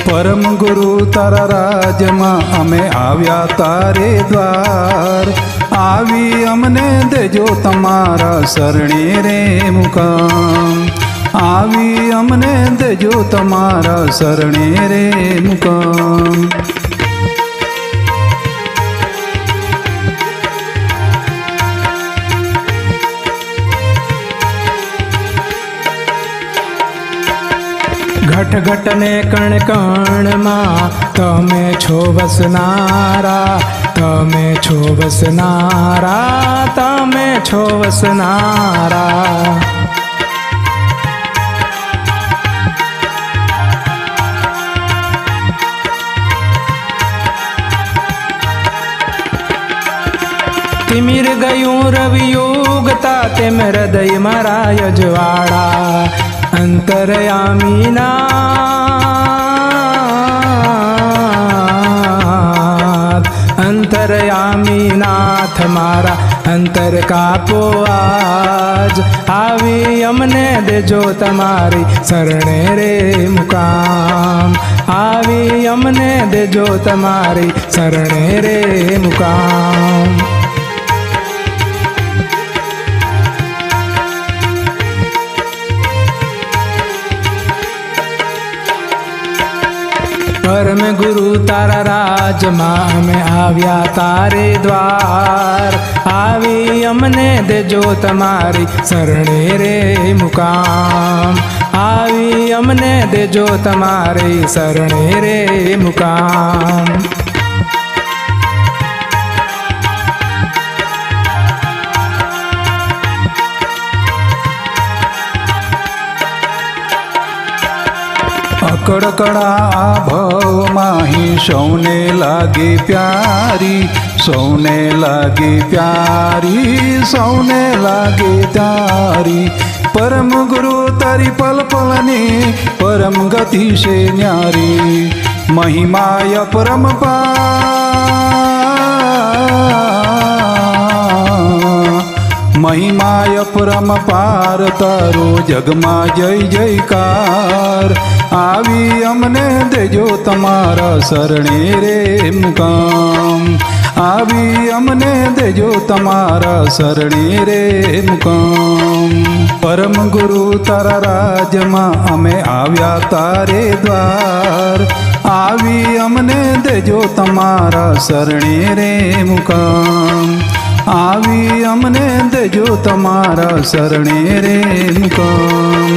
પરમ ગુરુ તારા રાજમાં અમે આવ્યા તારે દ્વાર, આવી અમને દેજો તમારા શરણે રે મુકામ, આવી અમને દેજો તમારા શરણે રે મુકામ. ઘટ ઘટ ને કણ કણમાં તમે છો વસનારા, તમે છો વસનારા, તમે છો વસનારા. તિમિર ગયું રવિયુગતા તેમ હૃદય મારા યજવાળા, અંતરયામીનાથ, અંતરયામીનાથ મારા અંતર કાપો આજ, આવી અમને દેજો તમારી શરણે રે મુકામ, આવી અમને દેજો તમારી શરણે રે મુકામ. પરમ ગુરુ તારા રાજમાં અમે આવ્યા તારે દ્વાર, આવી અમને દેજો તમારી શરણે રે મુકામ, આવી અમને દેજો તમારી શરણે રે મુકામ. અકડકડા આ ભવમાં સૌને લાગે પ્યારી, સૌને લાગે પ્યારી, સૌને લાગે તારી. પરમ ગુરુ તારી પલ પલની પરમ ગતિ છે ન્યારી, મહિમાય મહિમાય પરમપાર તારો જગમાં જય જયકાર, આવી અમને દેજો તમારા શરણે રે મુકામ, આવી અમને દેજો તમારા શરણે રે મુકામ. પરમ ગુરુ તારા રાજમાં અમે આવ્યા તારે દ્વાર, આવી અમને દેજો તમારા શરણે રે મુકામ, આવી અમને દેજો તમારા શરણે રે મુકામ.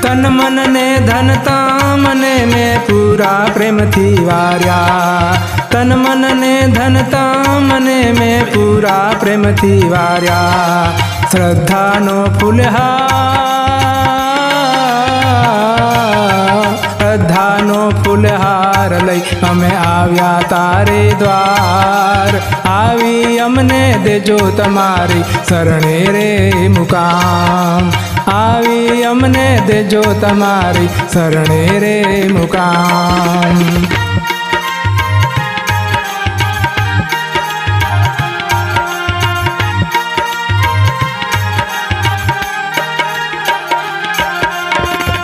તન મન ને ધન તમને મેં પૂરા પ્રેમથી વાર્યા, તન મન ને ધન તમને મેં પૂરા પ્રેમથી વાર્યા. શ્રદ્ધાનો ફૂલહાર, શ્રદ્ધાનો ફૂલહાર લઈ અમે આવ્યા તારે દ્વાર, આવી અમને દેજો તમારી શરણે રે મુકામ, આવી અમને દેજો તમારી શરણે રે મુકામ.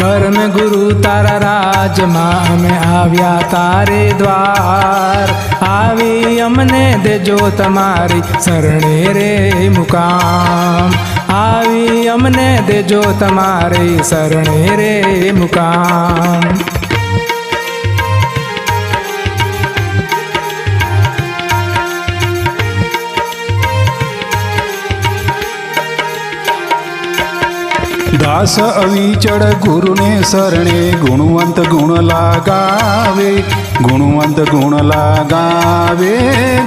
પરમ ગુરુ તારા રાજમાં અમે આવ્યા તારે દ્વાર, આવી અમને દેજો તમારી શરણે રે મુકામ, આવી અમને દેજો તમારી શરણે રે મુકામ. દાસ અવિચળ ગુરુને શરણે ગુણવંત ગુણ લાગાવે, ગુણવંત ગુણ લાગાવે,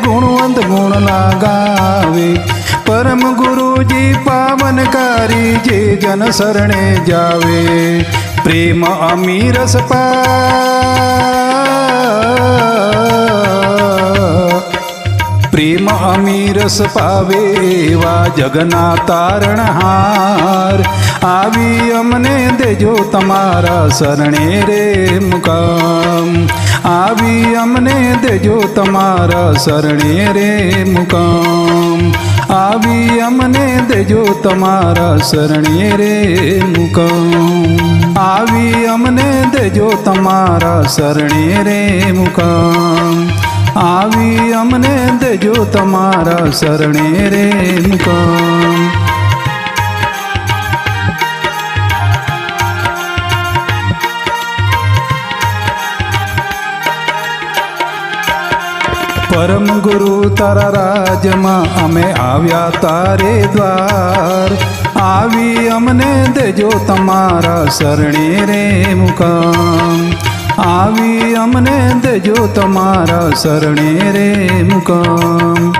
ગુણવંત ગુણ લાગાવે. પરમ ગુરુજી પાવનકારી જે જન શરણે જાવે, પ્રેમ અમીરસ પ્રેમ અમીરસ પાવે એવા જગના તારણહાર આવી અમને દેજો તમારા શરણે રે મુકામ આવી અમને દેજો તમારા શરણે રે મુકામ આવી અમને દેજો તમારા શરણે રે મુકામ આવી અમને દેજો તમારા શરણે રે મુકામ આવી અમને દેજો તમારા શરણે રે મુકામ પરમ ગુરુ તારા રાજમાં અમે આવ્યા તારે દ્વાર આવી અમને દેજો તમારા શરણે રે મુકામ આવી અમને દેજો તમારા શરણે રે મુકામ